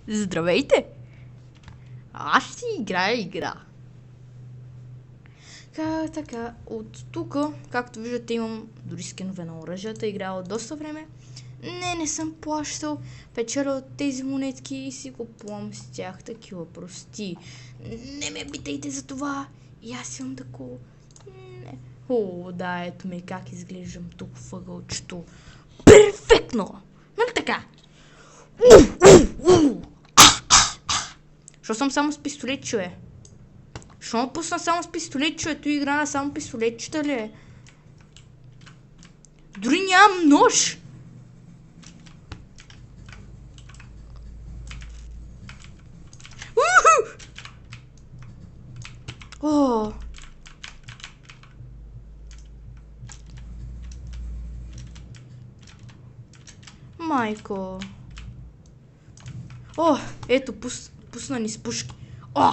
Здравейте! Аз ще играя игра. Така, от тук, както виждате, имам дори скинове на оръжията. Играя от доста време. Не съм плащал. Печеля от тези монетки и си купувам с тях такива прости. Не ме питайте за това. И аз имам такова. О, да, ето ме как изглеждам тук в ъгълчето. Перфектно! Нали така? Що съм само с пистолет, чове? Що ме пусна само с пистолет, чове? Той игра на само пистолетчета ли е? Дори нямам нож! О! Майко! О! Ето, пусна ни с пушки. О!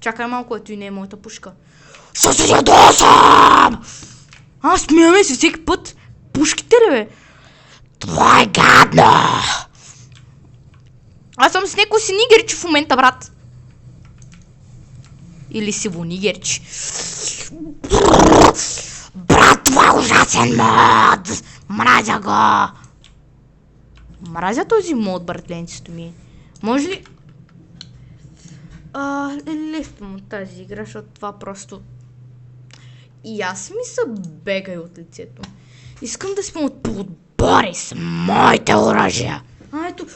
Чакай малко, ето и не е моята пушка. Ще се ядосам! Аз смеяме се всеки път. Пушките ли, бе? Това е гадно! Аз съм с неко си нигерчи в момента, брат. Или сивонигерчи. Брат, това е ужасен мод! Мразя го! Мразя този мод, братленцето ми. Може ли... лесно от тази игра, защото това просто... И аз ми се бегай от лицето. Искам да сме от подбори с моите оръжия. Ето...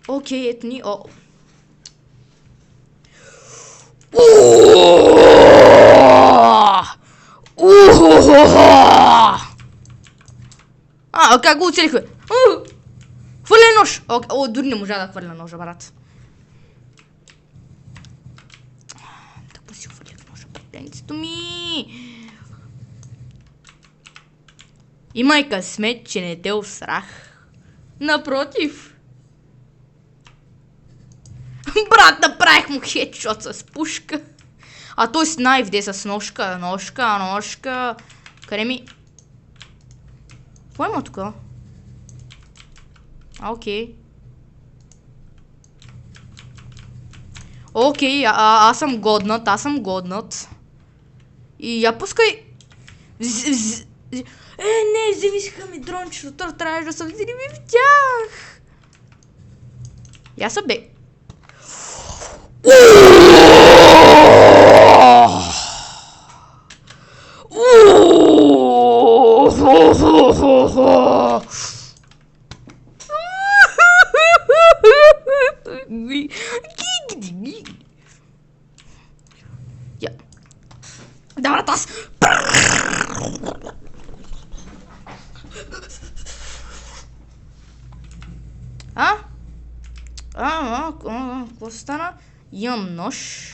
Окей, ето ни... Как го оцелихме? Хвърля нож! Дори не можа да хвърля ножа, брат. Так си хвърлях ножа, братенцето ми. Имай късмет, че не те усрах. Напротив. Брат, направих му хедшот с пушка. А той с найф, де с ножка. Ножка. Къде ми... Какво има тук? Окей. Окей, аз съм годнат. И я пускай... Не, зависиха ми дрончето. Трябваше да се взриви в тях. Я са бе... Да, брат, аз... Какво стана? Имам нож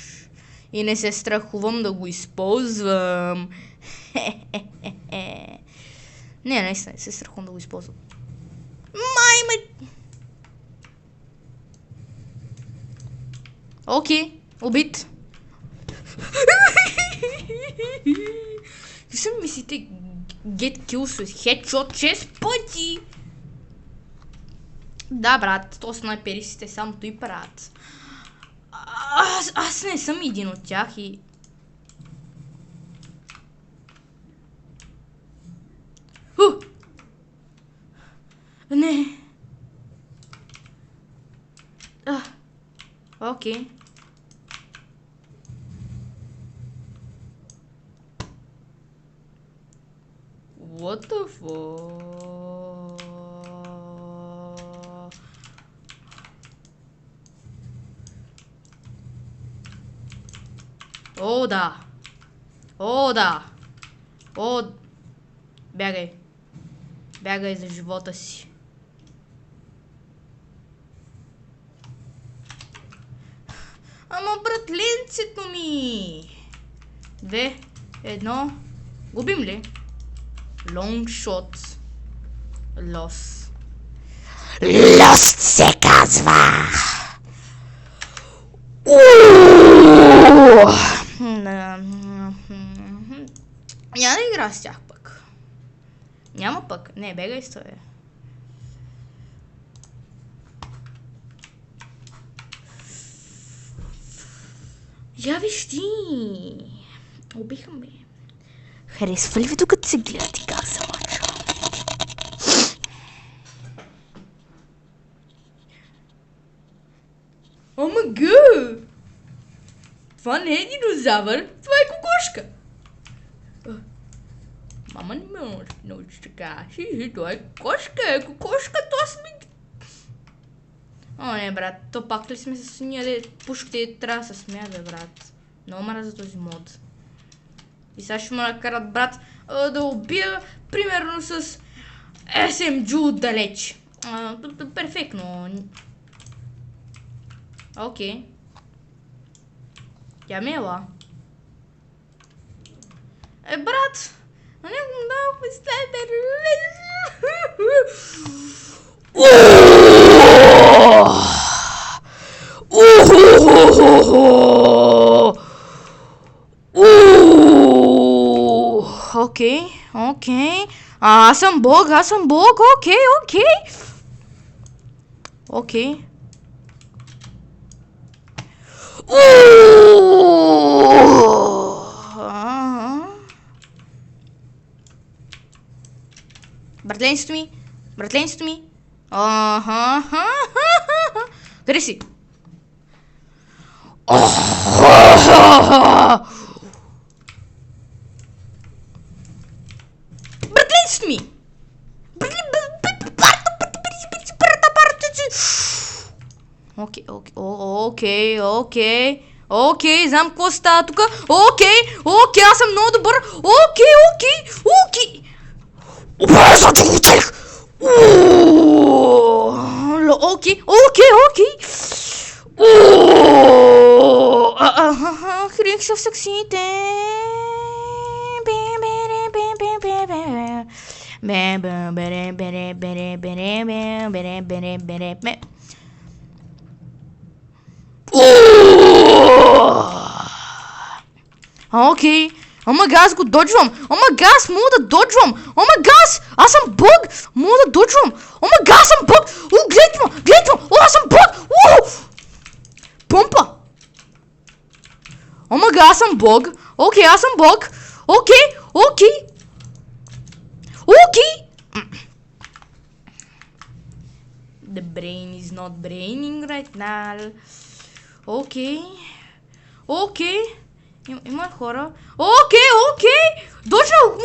и не се страхувам да го използвам. Не, наистина, не се страхувам да го използвам. Окей, убит. Какви са мислите get kill с headshot 6 пъти? Да, брат, то снайперистите само той правят. Аз не съм един от тях и... Не. Окей. What the fuck? О, да. Бягай. Бягай за живота си. Ама братленцето ми. 2, 1. Губим ли? Long shot. Lost. Lost се казва. Няма да игра с тях пък. Няма пък. Не, бегай с това. Я виж ти. Убиха ме. Харесва ли ви докато се гледат и как се мача? Омага! Това не е динозавър, това е кокошка. Мама не ме научи така. Това е кокошка, това сме... О, не, брат, то пак ли сме с ние пушките, трябва да се смея, бе, брат. Много мразя за този мод. И сега ще ме накарат, брат, да убия, примерно с SMG отдалеч. Перфектно. Окей. Тя ми ела. Брат! На него много представите. Окей. Аз съм бог, окей. Братленството ми. Къде си? Братленството ми! Окей, знам какво става тука. Окей, аз съм много добър. Окей. Обрезате го тех! Окей. Хрих са в саксите. Окей. Омага, аз го доджвам. Омага, аз мога да доджвам. Омага, аз съм бъг. Мога да доджвам. Омага, аз съм бъг. Гледам. Аз съм бъг. Помпа. Омага, аз съм бъг. Окей, аз съм бъг. Окей. The brain is not braining right now. Окей. Има хора. Окей. Доджвам го.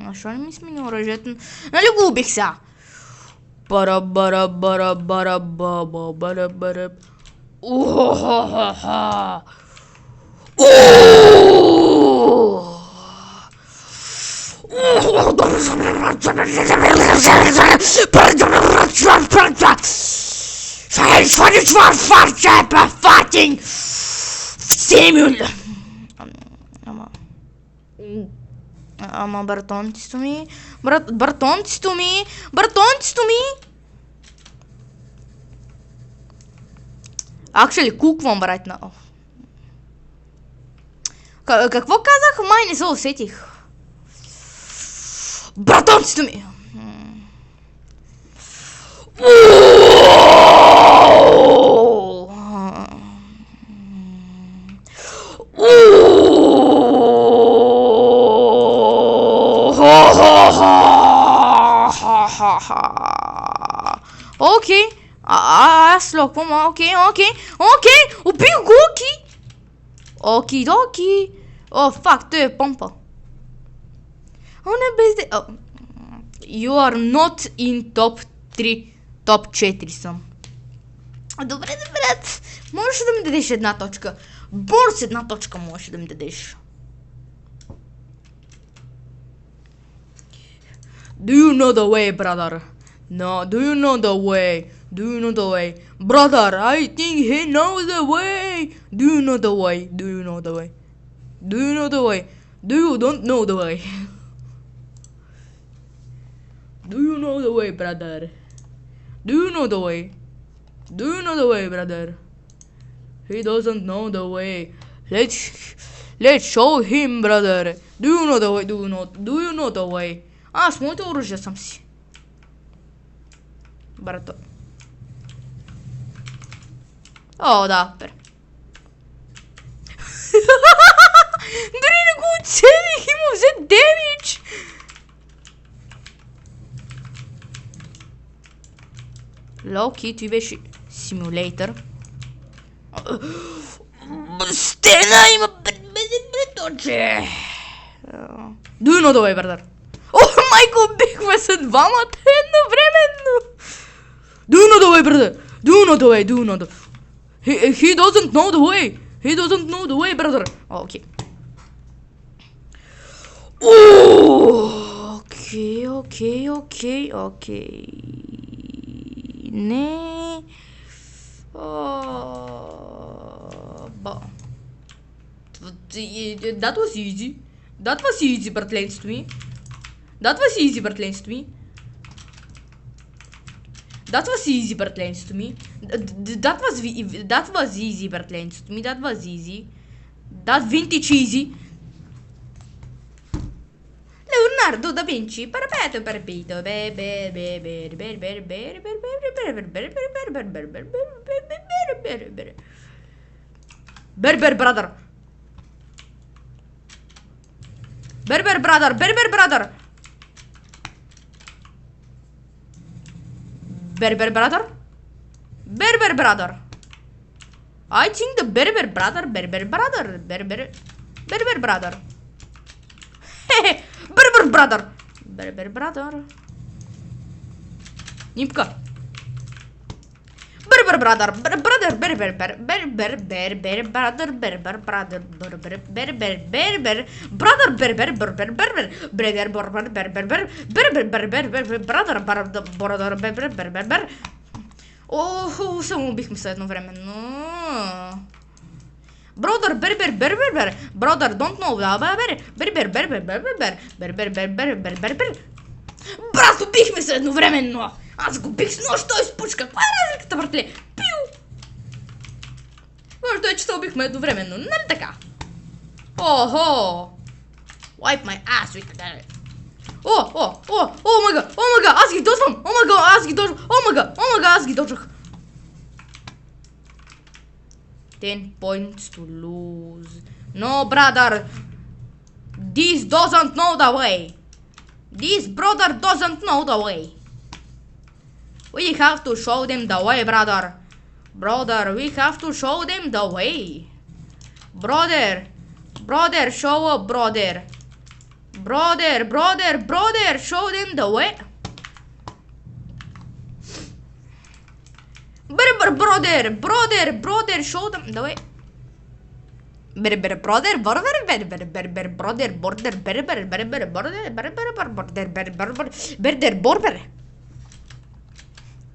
Защо не ми смени оръжието? Нали го убих сега? Ама братонцето ми. Actually, куквам, right now. Какво казах? Май не се усетих. Братонцето ми! Окей. Аз локвам. Окей. Убих го, Окей. О, фак, той е помпа. О, не без де... You are not in top 3. Топ 4 съм. Добре, брат. Можеш да ми дадеш една точка. Борс една точка можеш да ми дадеш. Do you know the way, brother? No, do you know the way? Brother, I think he knows the way. Do you know the way? Do you don't know the way? Do you know the way, brother? Do you know the way? Do you know the way, brother? He doesn't know the way. Let's show him, brother. Do you know the way? Do you know the way? С моето оръжие съм си. Брато. О, да, пер. Дори не го оцелих и му взе демидж. Локи, той беше симулейтър. Стена има бреточе. Do you know the way, brother? О, майко, бихме се двамата едновременно. Do you know the way, brother? Do you know the way? Do you know the... He doesn't know the way. He doesn't know the way, brother. Окей. Окей. Не. That was easy. That was easy, братленството ми. That was easy, братленството ми. That was easy, братленството ми. That was easy, братленството ми. That was easy. That vintage easy. Leonardo da Vinci. Perfetto. Berber brother. Berber brother. I think the Berber brother. Berber brother. Нимка. Berber brother. О, само убихме се едновременно. Brother, brother, don't know. Брат, убихме се едновременно. Аз го бих с нож, той изпучка. Каква е разликата, братле? Пиу! Важно е, че се убихме едновременно, нали така? Охо! Wipe my ass with that. Омага, аз ги дожвам! Омага, аз ги дожвах! 10 points to lose. No, brother! This doesn't know the way! This brother doesn't know the way! We have to show them the way, brother! We have to show them the way! Brother, show up, brother! Show them the way! Brother, show them the way!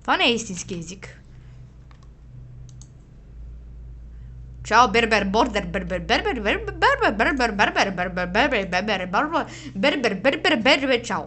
Това не е истински език. Чао, чао.